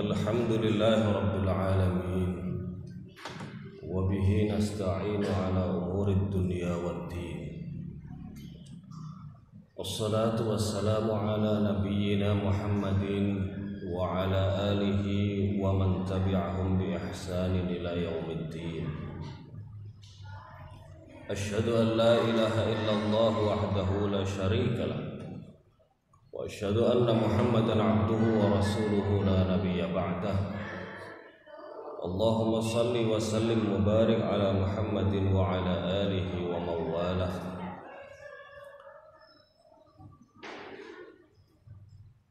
Alhamdulillahi Rabbil Alamin wa bihi nasta'inu ala umurid dunya waddin. Wassalatu wassalamu ala nabiyyina Muhammadin wa ala alihi wa man tabi'ahum bi ihsanin ila yaumiddin. Asyhadu an la ilaha illallah wahdahu la syarika lah wa asyhadu anna Muhammadan abduhu wa rasuluhu la nabiyya ba'dah. Allahumma salli wa sallim wa barik ala Muhammadin wa ala alihi wa mawalah.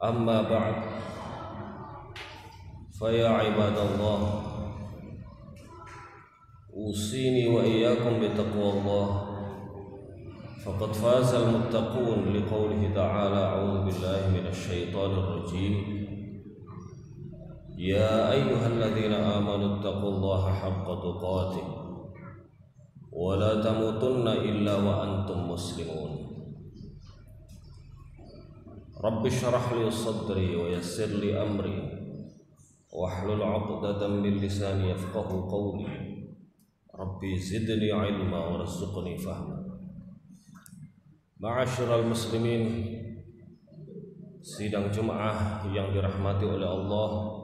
Amma ba'd, fa ya ibadallah, usini wa iyyakum bi taqwallah. Faqad faza al-muttaqun liqaulihi ta'ala a'udzu billahi minasy syaithanir rajim. Ya ayyuhalladzina amanu taqullaha haqqa tuqatih wa la tamutunna illa wa antum muslimun. Rabbi shrah li sadri wa yassir li amri wahlul 'uqdatam min lisani yafqahu qawli. Rabbi zidni 'ilma warzuqni fahma. Ma'asyiral muslimin, sidang Jumat yang dirahmati oleh Allah,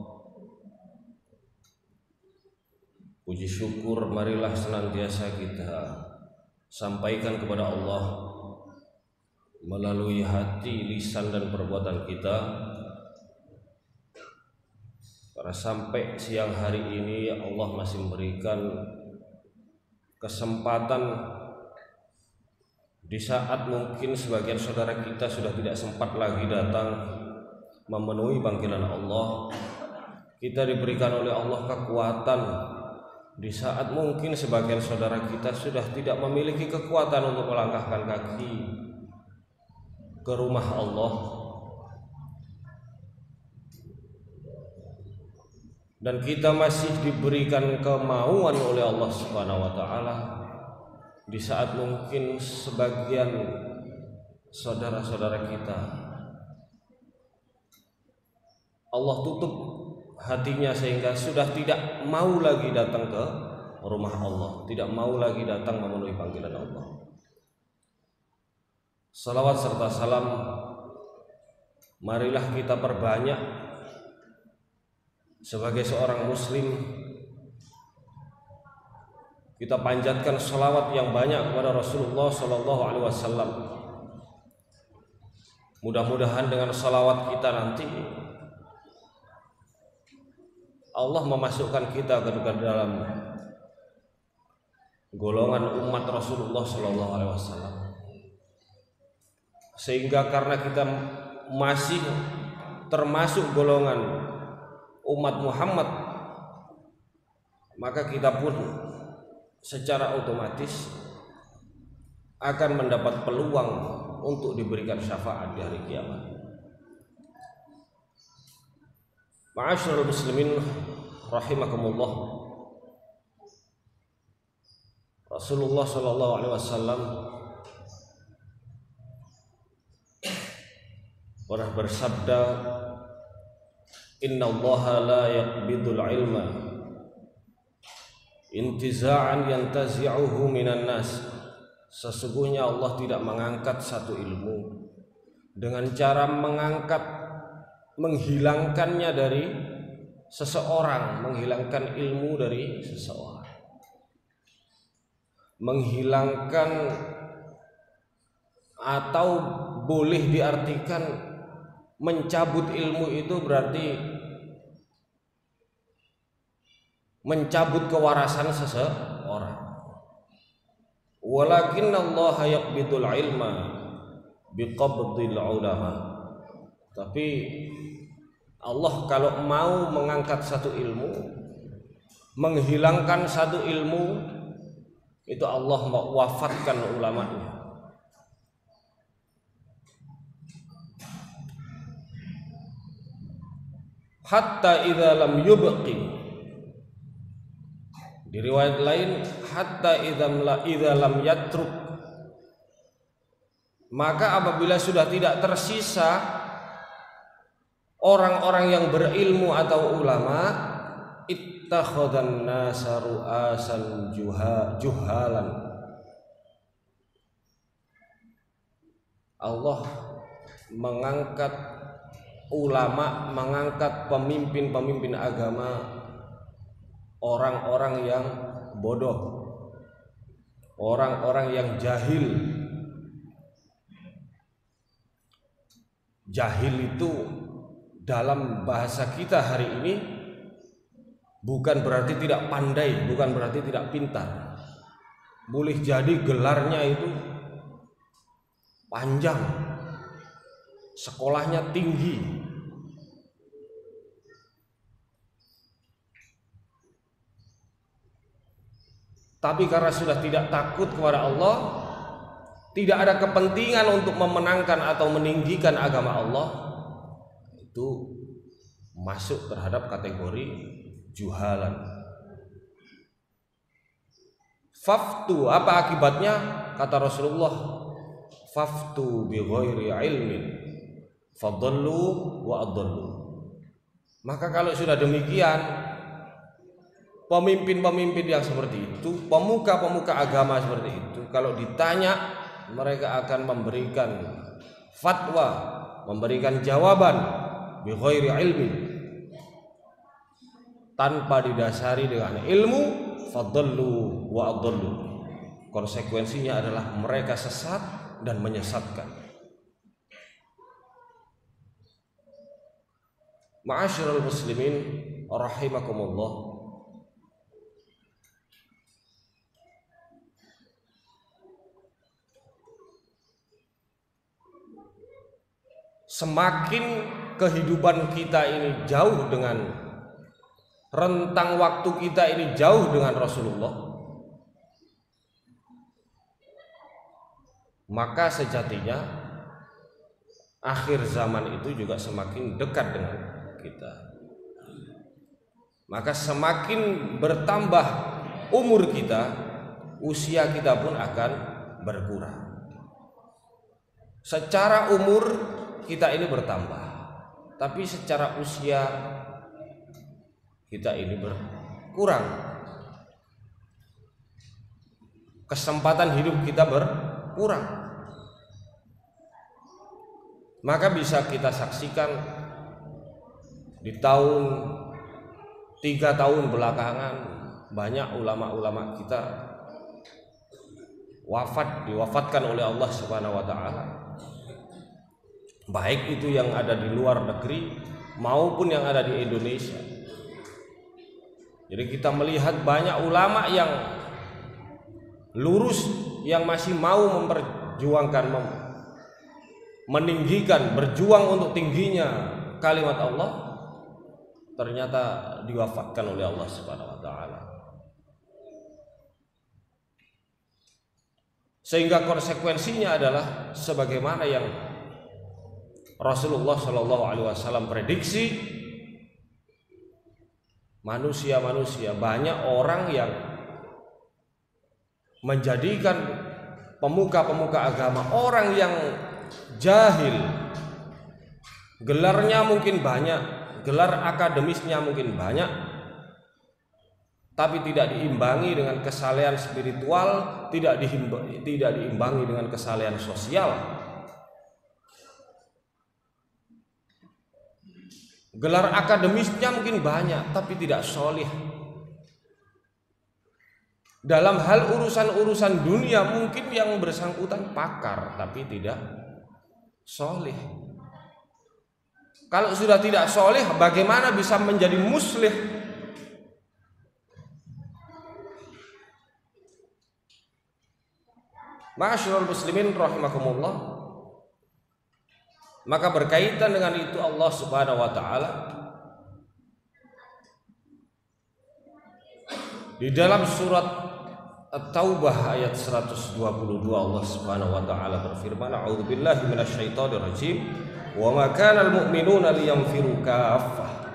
puji syukur marilah senantiasa kita sampaikan kepada Allah melalui hati, lisan dan perbuatan kita. Karena sampai siang hari ini Allah masih memberikan kesempatan di saat mungkin sebagian saudara kita sudah tidak sempat lagi datang memenuhi panggilan Allah. Kita diberikan oleh Allah kekuatan di saat mungkin sebagian saudara kita sudah tidak memiliki kekuatan untuk melangkahkan kaki ke rumah Allah. Dan kita masih diberikan kemauan oleh Allah Subhanahu wa taala di saat mungkin sebagian saudara-saudara kita Allah tutup hatinya sehingga sudah tidak mau lagi datang ke rumah Allah, tidak mau lagi datang memenuhi panggilan Allah. Salawat serta salam marilah kita perbanyak sebagai seorang muslim. Kita panjatkan salawat yang banyak kepada Rasulullah Sallallahu Alaihi Wasallam. Mudah-mudahan dengan salawat kita nanti Allah memasukkan kita ke dalam golongan umat Rasulullah Sallallahu Alaihi Wasallam. Sehingga karena kita masih termasuk golongan umat Muhammad, maka kita pun secara otomatis akan mendapat peluang untuk diberikan syafaat di hari kiamat. Ma'asyiral muslimin rahimakumullah. Rasulullah sallallahu alaihi wasallam pernah bersabda, "Innallaha la yaqbidul ilma intiza'an yantazi'uhu minan nas." Sesungguhnya Allah tidak mengangkat satu ilmu dengan cara menghilangkannya dari seseorang, menghilangkan ilmu dari seseorang. Menghilangkan atau boleh diartikan mencabut ilmu itu berarti mencabut kewarasan seseorang. Walakinnallaha yaqbidul ilma biqabdil ulama. Tapi Allah kalau mau mengangkat satu ilmu, menghilangkan satu ilmu, itu Allah mau wafatkan ulamanya. Hatta idza lam yubqi. Di riwayat lain, hatta idza lam yatruk. Maka apabila sudah tidak tersisa orang-orang yang berilmu atau ulama, ittakhadhan nasa ru'asan juhalan. Allah mengangkat ulama, mengangkat pemimpin-pemimpin agama, orang-orang yang bodoh, orang-orang yang jahil. Jahil itu dalam bahasa kita hari ini bukan berarti tidak pandai, bukan berarti tidak pintar. Boleh jadi gelarnya itu panjang, sekolahnya tinggi, tapi karena sudah tidak takut kepada Allah, tidak ada kepentingan untuk memenangkan atau meninggikan agama Allah, itu masuk terhadap kategori juhalan. Faftu, apa akibatnya? Kata Rasulullah, faftu bi ghairi ilmin fadallu wa adallu. Maka kalau sudah demikian, pemimpin-pemimpin yang seperti itu, pemuka-pemuka agama seperti itu, kalau ditanya mereka akan memberikan fatwa, memberikan jawaban bi ghairi ilmin, tanpa didasari dengan ilmu, fadallu wa adallu. Konsekuensinya adalah mereka sesat dan menyesatkan. Ma'asyiral muslimin rahimakumullah. Semakin kehidupan kita ini jauh dengan rentang waktu kita ini jauh dengan Rasulullah, maka sejatinya akhir zaman itu juga semakin dekat dengan kita. Maka semakin bertambah umur kita, usia kita pun akan berkurang. Secara umur kita ini bertambah, tapi secara usia kita ini berkurang. Kesempatan hidup kita berkurang. Maka bisa kita saksikan di tahun 3 tahun belakangan banyak ulama-ulama kita diwafatkan oleh Allah Subhanahu wa taala. Baik itu yang ada di luar negeri maupun yang ada di Indonesia. Jadi kita melihat banyak ulama yang lurus, yang masih mau memperjuangkan, meninggikan, berjuang untuk tingginya kalimat Allah, ternyata diwafatkan oleh Allah Subhanahu wa taala. Sehingga konsekuensinya adalah sebagaimana yang Rasulullah Shallallahu Alaihi Wasallam prediksi, manusia-manusia, banyak orang yang menjadikan pemuka-pemuka agama orang yang jahil. Gelarnya mungkin banyak, gelar akademisnya mungkin banyak, tapi tidak diimbangi dengan kesalehan spiritual, tidak diimbangi dengan kesalehan sosial. Gelar akademisnya mungkin banyak, tapi tidak solih. Dalam hal urusan-urusan dunia mungkin yang bersangkutan pakar, tapi tidak solih. Kalau sudah tidak solih, bagaimana bisa menjadi muslih? Ma'asyiral muslimin rahimakumullah. Maka berkaitan dengan itu Allah Subhanahu wa taala di dalam surat At-Taubah ayat 122 Allah Subhanahu wa taala berfirman, "A'udzubillahi minasyaitonir rajim. Wa ma kana al-mu'minuna liyanfiru kaffah."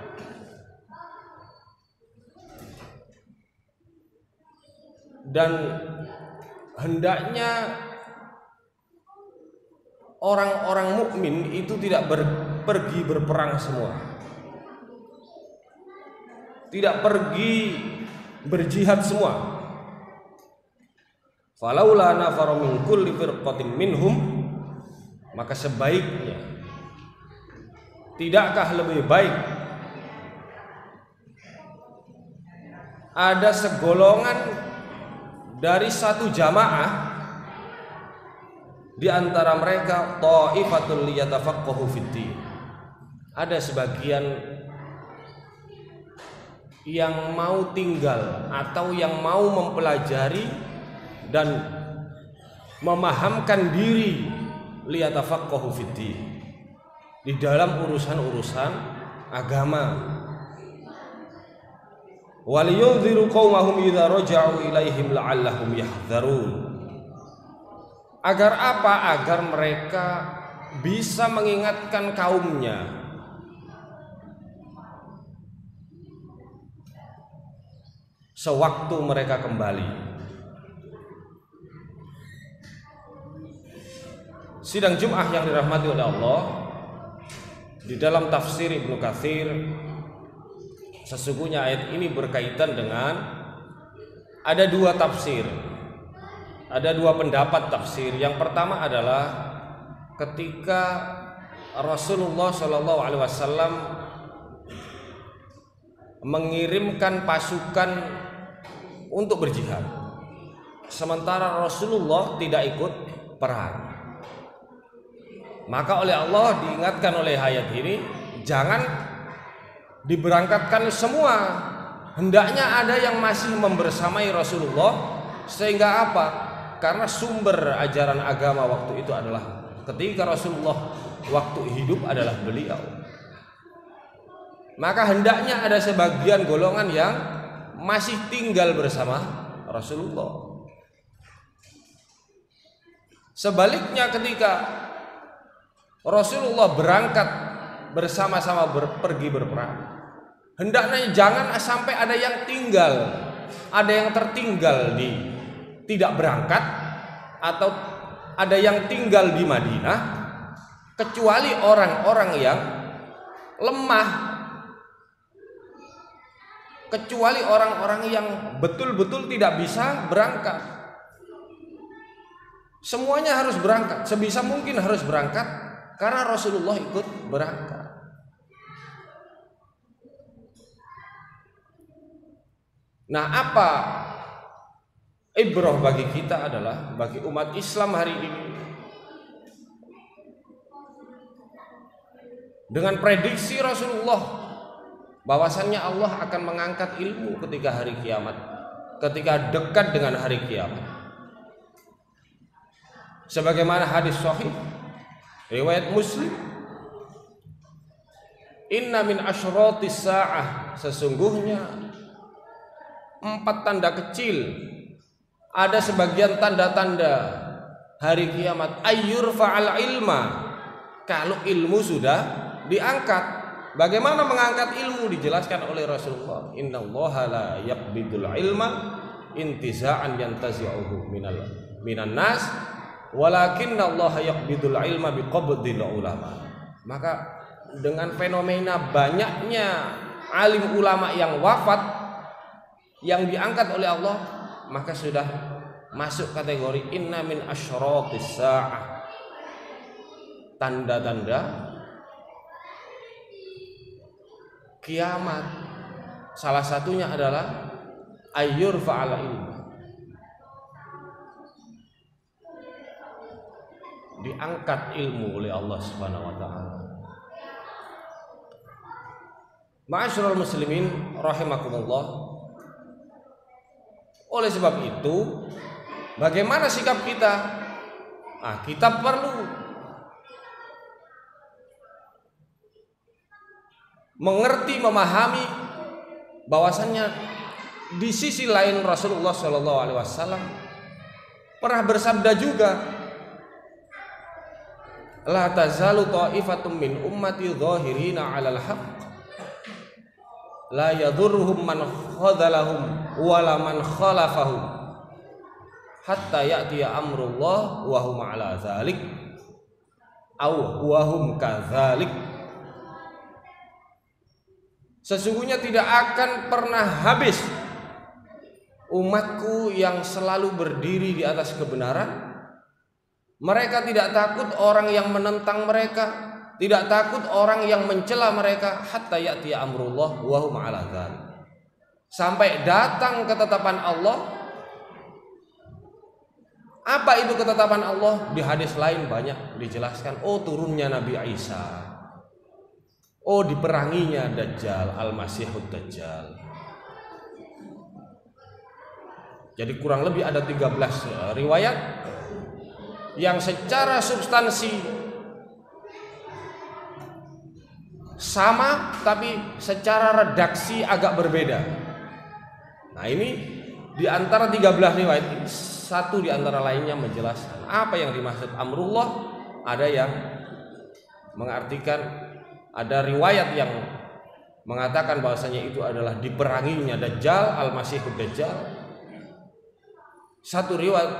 Dan hendaknya orang-orang mukmin itu tidak pergi berperang semua, tidak pergi berjihad semua. Falaula nafara min kulli firqatin minhum, maka sebaiknya, tidakkah lebih baik ada segolongan dari satu jamaah di antara mereka ta'ifatul liyatafaqahu fiddin. Ada sebagian yang mau tinggal atau yang mau mempelajari dan memahamkan diri liyatafaqahu fiddin, di dalam urusan-urusan agama. Waliyunziru qaumahum idza raja'u ilaihim la'allahum yahdharun. Agar apa? Agar mereka bisa mengingatkan kaumnya sewaktu mereka kembali. Sidang Jumat yang dirahmati oleh Allah, di dalam tafsir Ibnu Katsir, sesungguhnya ayat ini berkaitan dengan ada dua tafsir, ada dua pendapat tafsir. Yang pertama adalah ketika Rasulullah SAW mengirimkan pasukan untuk berjihad, sementara Rasulullah tidak ikut perang. Maka oleh Allah diingatkan oleh ayat ini, jangan diberangkatkan semua, hendaknya ada yang masih membersamai Rasulullah. Sehingga apa? Karena sumber ajaran agama waktu itu adalah ketika Rasulullah waktu hidup adalah beliau. Maka hendaknya ada sebagian golongan yang masih tinggal bersama Rasulullah. Sebaliknya ketika Rasulullah berangkat bersama-sama pergi berperang, hendaknya jangan sampai ada yang tinggal, ada yang tertinggal di tidak berangkat, atau ada yang tinggal di Madinah, kecuali orang-orang yang lemah, kecuali orang-orang yang betul-betul tidak bisa berangkat. Semuanya harus berangkat, sebisa mungkin harus berangkat, karena Rasulullah ikut berangkat. Nah, apa ibrah bagi kita adalah, bagi umat Islam hari ini, dengan prediksi Rasulullah bahwasannya Allah akan mengangkat ilmu ketika hari kiamat, ketika dekat dengan hari kiamat. Sebagaimana hadis sahih riwayat Muslim, inna min asyratis sa'ah, sesungguhnya 4 tanda kecil, ada sebagian tanda-tanda hari kiamat, ayyur fa'al ilma, kalau ilmu sudah diangkat. Bagaimana mengangkat ilmu dijelaskan oleh Rasulullah, innallaha la yaqbidul ilma intiza'an yantazi'uhu minan nas walakinnallaha yaqbidul ilma biqabdil ulama. Maka dengan fenomena banyaknya alim ulama yang wafat yang diangkat oleh Allah, maka sudah masuk kategori inna min asyratis sa'ah, tanda-tanda kiamat. Salah satunya adalah ayyur fa'ala ilmu, diangkat ilmu oleh Allah Subhanahu wa taala. Ma'asyiral muslimin rahimakumullah. Oleh sebab itu, bagaimana sikap kita? Kita perlu mengerti, memahami bahwasannya di sisi lain Rasulullah Shallallahu Alaihi Wasallam pernah bersabda juga, la tazalu ta'ifatum min ummati dhahirina 'alal haqq la yadhurruhum man khadhalahum wala man khalafahum hatta ya'tiya amrullah wa hum 'ala dzalik aw wa hum kadzalik. Sesungguhnya tidak akan pernah habis umatku yang selalu berdiri di atas kebenaran. Mereka tidak takut orang yang menentang mereka, tidak takut orang yang mencela mereka, hatta ya'ti amrullah wa hum 'ala dzalik, sampai datang ketetapan Allah. Apa itu ketetapan Allah? Di hadis lain banyak dijelaskan. Turunnya Nabi Isa, diperanginya Dajjal, Al-Masihud Dajjal. Jadi kurang lebih ada 13 riwayat yang secara substansi sama, tapi secara redaksi agak berbeda. Nah, ini di antara 13 riwayat ini, satu di antara lainnya menjelaskan apa yang dimaksud amrullah. Ada yang mengartikan, ada riwayat yang mengatakan bahwasanya itu adalah diperanginya Dajjal, Al-Masihud Dajjal. Satu riwayat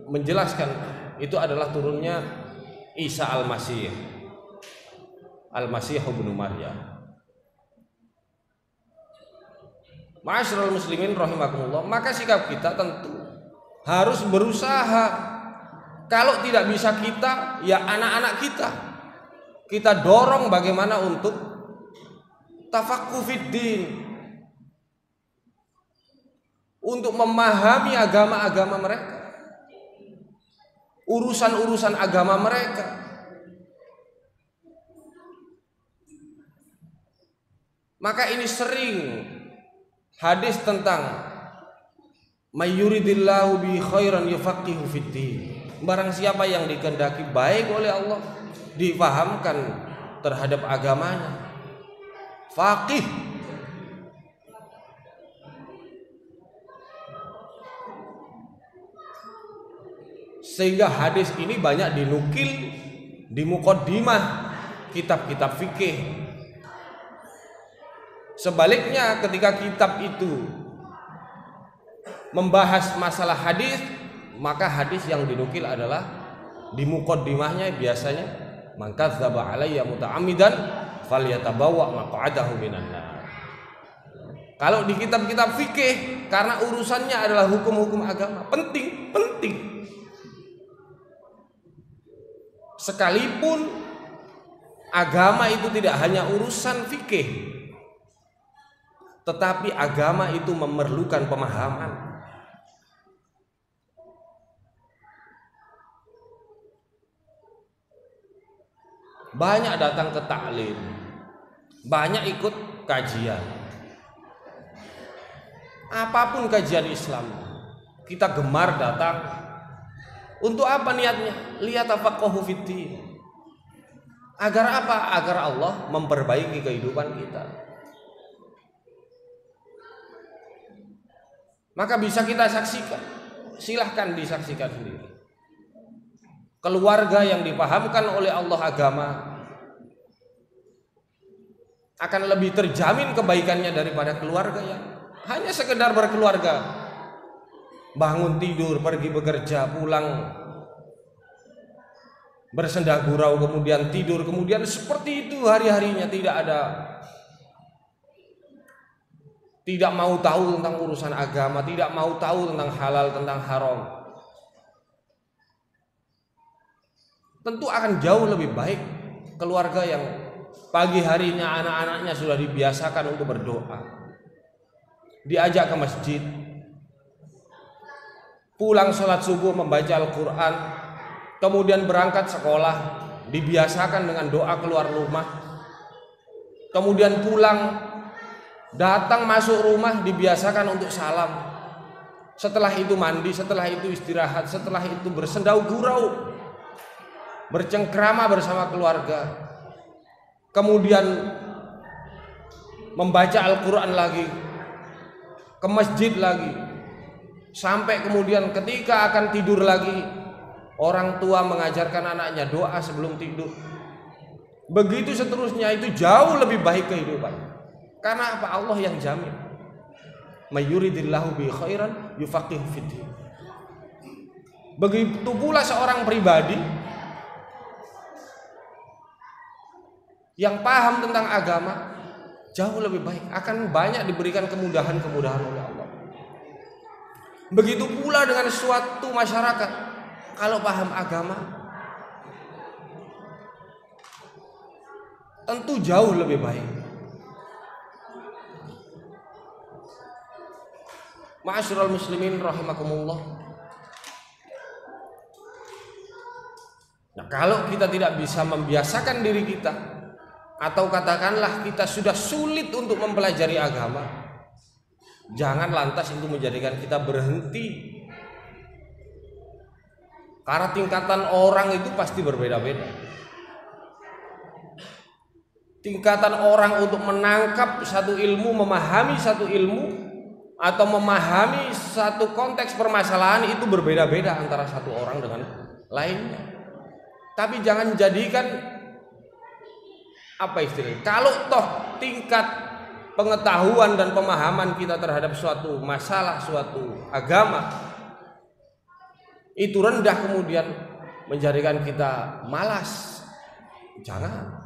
menjelaskan itu adalah turunnya Isa Al-Masih, Al-Masih ibnu Maryam. Ma'asyiral muslimin rahimakumullah, maka sikap kita tentu harus berusaha. Kalau tidak bisa kita, ya anak-anak kita dorong bagaimana untuk tafaqquh fiddin, untuk memahami agama-agama mereka, urusan-urusan agama mereka. Maka ini sering hadis tentang mayyuridillahu bi khairan yufaqihu fiddin. Barang siapa yang dikehendaki baik oleh Allah, difahamkan terhadap agamanya, faqih. Sehingga hadis ini banyak dinukil di muqaddimah kitab-kitab fikih. Sebaliknya, ketika kitab itu membahas masalah hadis, maka hadis yang dinukil adalah di muqaddimahnya biasanya man kadzdzaba alayya muta'ammidan falyatabawwa maq'adahu minan nar. Kalau di kitab-kitab fikih, karena urusannya adalah hukum-hukum agama, penting. Sekalipun agama itu tidak hanya urusan fikih, tetapi agama itu memerlukan pemahaman. Banyak datang ke taklim, banyak ikut kajian. Apapun kajian Islam, kita gemar datang. Untuk apa niatnya? Liyatafaqahu fiddin. Agar apa? Agar Allah memperbaiki kehidupan kita. Maka bisa kita saksikan, silahkan disaksikan sendiri. Keluarga yang dipahamkan oleh Allah agama, akan lebih terjamin kebaikannya daripada keluarga yang hanya sekedar berkeluarga, bangun tidur, pergi bekerja, pulang bersenda gurau, kemudian tidur, kemudian seperti itu hari-harinya, tidak mau tahu tentang urusan agama, tidak mau tahu tentang halal, tentang haram. Tentu akan jauh lebih baik keluarga yang pagi harinya anak-anaknya sudah dibiasakan untuk berdoa, diajak ke masjid, pulang sholat subuh membaca Al-Quran, kemudian berangkat sekolah, dibiasakan dengan doa keluar rumah, kemudian pulang, datang masuk rumah, dibiasakan untuk salam, setelah itu mandi, setelah itu istirahat, setelah itu bersendau gurau, bercengkrama bersama keluarga, kemudian membaca Al-Quran lagi, ke masjid lagi, sampai kemudian ketika akan tidur lagi, orang tua mengajarkan anaknya doa sebelum tidur. Begitu seterusnya, itu jauh lebih baik kehidupan. Karena apa? Allah yang jamin. May yuridillahu bi khairan yufaqihu fiddin. Begitu pula seorang pribadi yang paham tentang agama, jauh lebih baik, akan banyak diberikan kemudahan-kemudahan oleh Allah. Begitu pula dengan suatu masyarakat, kalau paham agama, tentu jauh lebih baik. Ma'asyiral muslimin rahimakumullah. Nah, kalau kita tidak bisa membiasakan diri kita, atau katakanlah kita sudah sulit untuk mempelajari agama, jangan lantas itu menjadikan kita berhenti. Karena tingkatan orang itu pasti berbeda-beda. Tingkatan orang untuk menangkap satu ilmu, memahami satu ilmu, atau memahami satu konteks permasalahan itu berbeda-beda antara satu orang dengan lainnya. Tapi jangan jadikan apa istilahnya, kalau toh tingkat pengetahuan dan pemahaman kita terhadap suatu masalah, suatu agama itu rendah, kemudian menjadikan kita malas. Jangan.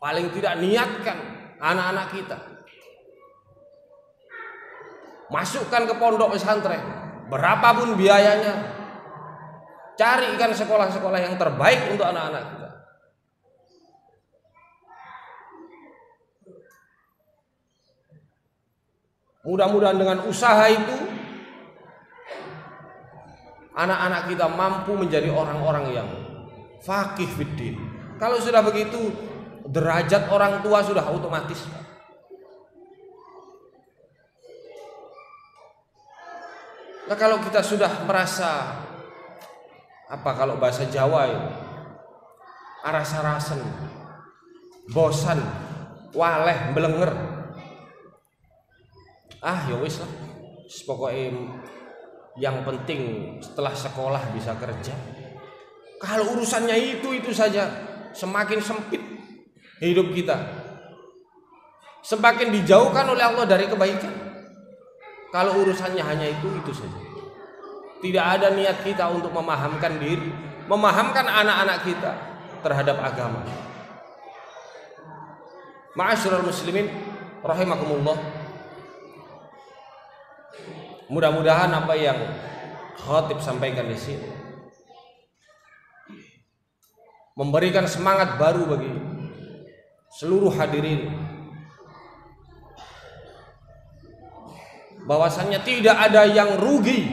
Paling tidak niatkan anak-anak kita, masukkan ke pondok pesantren, berapapun biayanya, carikan sekolah-sekolah yang terbaik untuk anak-anak kita. Mudah-mudahan dengan usaha itu anak-anak kita mampu menjadi orang-orang yang faqih fiddin. Kalau sudah begitu, derajat orang tua sudah otomatis. Nah, kalau kita sudah merasa apa, kalau bahasa Jawa ya, aras-arasen, bosan, waleh, belenger, ya wis lah, pokoknya yang penting setelah sekolah bisa kerja. Kalau urusannya itu saja, semakin sempit hidup kita, semakin dijauhkan oleh Allah dari kebaikan. Kalau urusannya hanya itu saja, tidak ada niat kita untuk memahamkan diri, memahamkan anak-anak kita terhadap agama. Ma'asyiral muslimin rahimakumullah. Mudah-mudahan apa yang khatib sampaikan di sini memberikan semangat baru bagi seluruh hadirin, bahwasannya tidak ada yang rugi,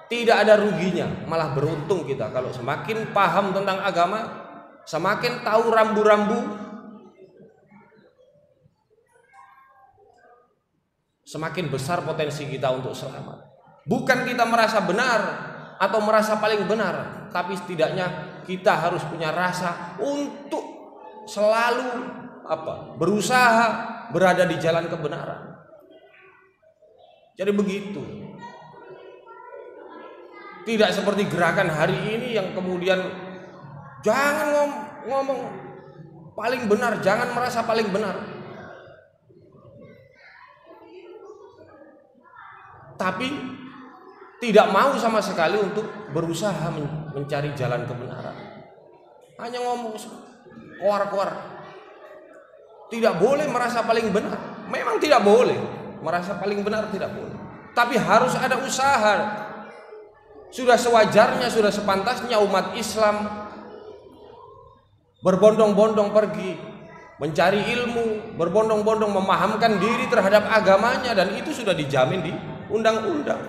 tidak ada ruginya, malah beruntung kita kalau semakin paham tentang agama, semakin tahu rambu-rambu, semakin besar potensi kita untuk selamat. Bukan kita merasa benar atau merasa paling benar, tapi setidaknya kita harus punya rasa untuk selalu berusaha berada di jalan kebenaran. Jadi begitu. Tidak seperti gerakan hari ini yang kemudian jangan ngomong paling benar, jangan merasa paling benar. Tapi tidak mau sama sekali untuk berusaha mencari jalan kebenaran. Hanya ngomong keluar-keluar. Tidak boleh merasa paling benar. Memang tidak boleh merasa paling benar, tidak boleh. Tapi harus ada usaha. Sudah sewajarnya, sudah sepantasnya umat Islam berbondong-bondong pergi mencari ilmu, berbondong-bondong memahamkan diri terhadap agamanya, dan itu sudah dijamin di undang-undang.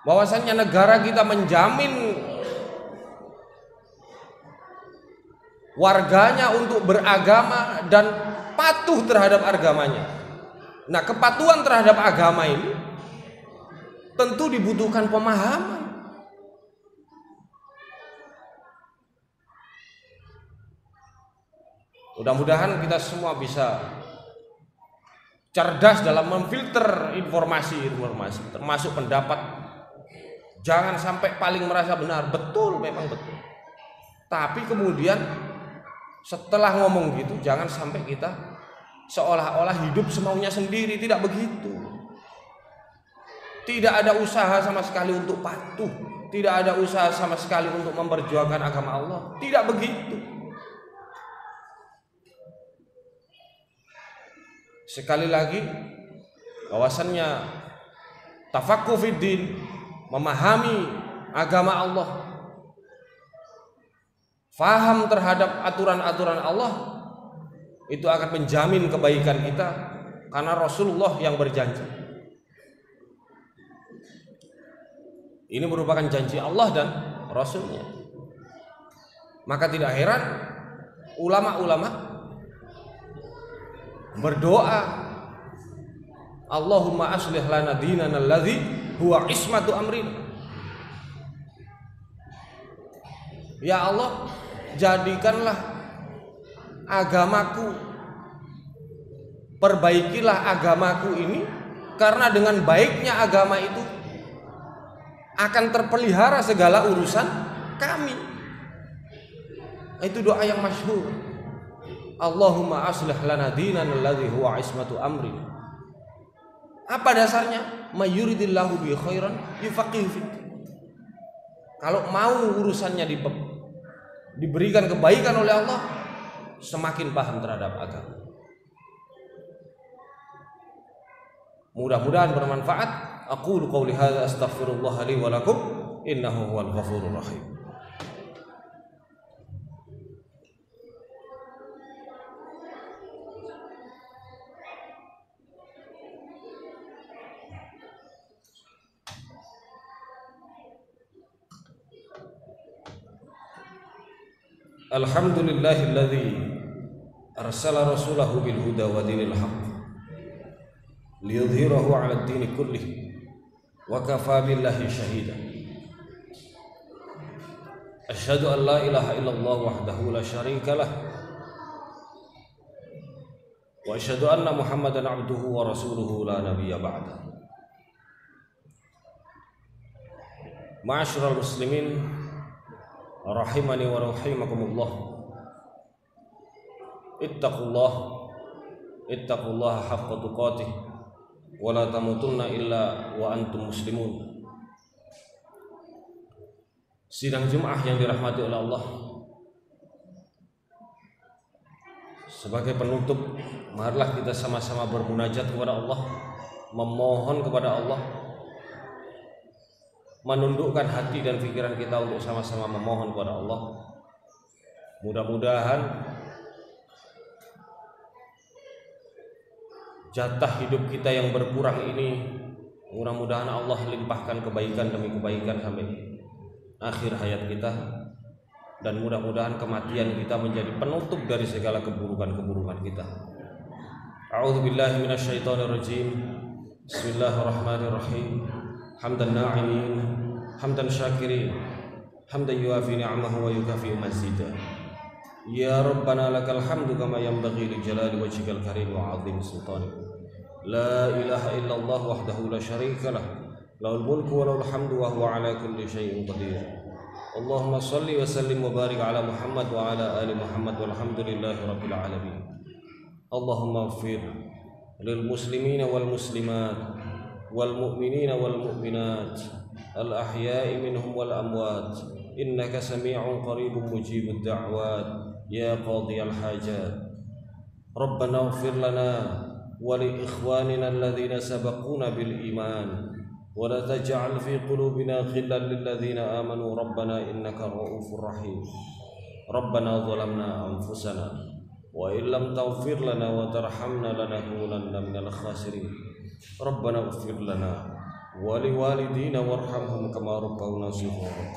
Bahwasannya negara kita menjamin warganya untuk beragama dan patuh terhadap agamanya. Nah, kepatuhan terhadap agama ini tentu dibutuhkan pemahaman. Mudah-mudahan kita semua bisa cerdas dalam memfilter informasi, termasuk pendapat. Jangan sampai paling merasa benar. Betul, memang betul. Tapi kemudian setelah ngomong gitu, jangan sampai kita seolah-olah hidup semaunya sendiri. Tidak begitu. Tidak ada usaha sama sekali untuk patuh. Tidak ada usaha sama sekali untuk memperjuangkan agama Allah. Tidak begitu. Sekali lagi, bahwasannya tafaqquh fiddin, memahami agama Allah, faham terhadap aturan-aturan Allah, itu akan menjamin kebaikan kita, karena Rasulullah yang berjanji. Ini merupakan janji Allah dan Rasulnya. Maka tidak heran ulama-ulama berdoa, Allahumma aslih lana dinana alladzi huwa ismatu amrin. Ya Allah, jadikanlah agamaku, perbaikilah agamaku ini, karena dengan baiknya agama itu akan terpelihara segala urusan kami. Itu doa yang masyhur. Allahumma aslih lana dinana alladzi huwa ismatu amri. Apa dasarnya? Mayyuridillahu bi khairan yufaqihu fid. Kalau mau urusannya diberikan kebaikan oleh Allah, semakin paham terhadap agama. Mudah-mudahan bermanfaat. Aqulu qouli hadza astaghfirullah li wa lakum innahu huwal ghafurur rahim. Alhamdulillahilladzi arsala rasulahu bil huda wa dinil haqq liyudhhirahu 'ala ad-dini kullih wa kafaa billahi shahida. Asyhadu an la ilaha illallah wahdahu la syarika lah wa asyhadu anna Muhammadan 'abduhu wa rasuluhu la nabiyya ba'da. Ma'asyiral muslimin rahimani wa rahimakumullah. Ittaqullaha haqqa tuqatih wa la tamutunna illa wa antum muslimun. Sidang Jumat yang dirahmati oleh Allah, sebagai penutup, marilah kita sama-sama bermunajat kepada Allah, memohon kepada Allah, menundukkan hati dan pikiran kita untuk sama-sama memohon kepada Allah. Mudah-mudahan jatah hidup kita yang berkurang ini, mudah-mudahan Allah limpahkan kebaikan demi kebaikan sampai akhir hayat kita, dan mudah-mudahan kematian kita menjadi penutup dari segala keburukan-keburukan kita. A'udzubillahi minasyaitonirrajim. Bismillahirrahmanirrahim. Hamdan na'imin, hamdan syakirin, hamdan yuafi ni'amahu wa yukafi mazida. Ya Rabbana lakal hamdu kama yanbaghi li jalali wajhikal karim wa 'azimi sultanik. La ilaha illallah wahdahu la syarika lah, lahul mulku wa lahul hamdu wa huwa 'ala kulli syai'in qadir. Allahumma salli wa sallim wa barik ala Muhammad wa ala ali Muhammad walhamdulillahi rabbil alamin. Allahumma ighfir lil muslimina wal muslimat wal mu'minina wal mu'minat al ahya'i minhum wal amwat innaka sami'un qaribun mujibud da'wat ya qadiyal hajat. Rabbana ighfir lana wa li ikhwanina alladhina sabaquna bil iman wa la taj'al fi qulubina ghillan lil ladzina amanu rabbana innaka ra'ufur rahim. Rabbana zalamna anfusana wa illam taghfir lana wa tarhamna lanakunanna minal khasirin. Rabbana ighfir lana wa liwalidina warhamhum kama rabbawna shighara.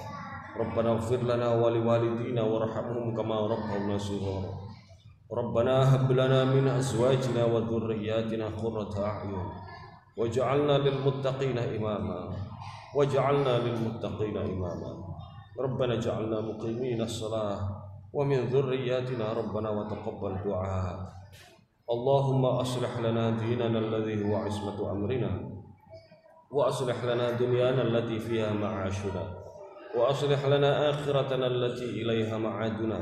Rabbana ighfir lana wa liwalidina warhamhum kama rabbawna shighara. Rabbana hab lana min azwajina wa dhurriyyatina qurrata a'yun waj'alna lil muttaqina imama waj'alna lil muttaqina imama. Rabbana ij'alna muqimina as-salah wa min dhurriyyatina rabbana wa taqabbal du'a. Allahumma aslih lana dinana alladhi huwa 'ismatu amrina wa aslih lana dunyana allati fiha ma'ashuna wa aslih lana akhiratana allati ilayha ma'aduna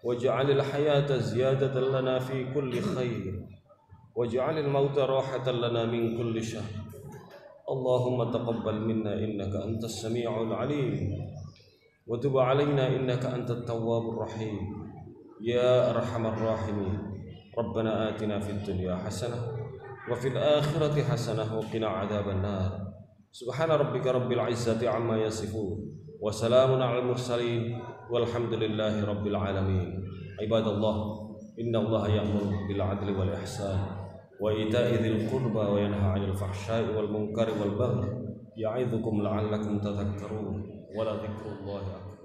waj'alil hayata ziyadatan lana fi kulli khair waj'alil mauta rahatan lana min kulli syarr. Allahumma taqabbal minna innaka antas sami'ul 'alim wa tub 'alaina innaka antat tawwabur rahim ya arhamar rahimin. Rabbana atina fid dunya hasanah wa fil akhirati hasanah wa qina 'adzaban nar. Subhana rabbika rabbil 'izzati 'amma yasifun wa salamun 'alal mursalin walhamdulillahi rabbil alamin. Ibadallah, innallaha ya'muru bil 'adli wal ihsan wa ita'i dzil qurba wa yanha 'anil fahsya'i wal munkari wal baghi ya'idzukum la'allakum tadhakkarun wa la dzikrullahi akbar.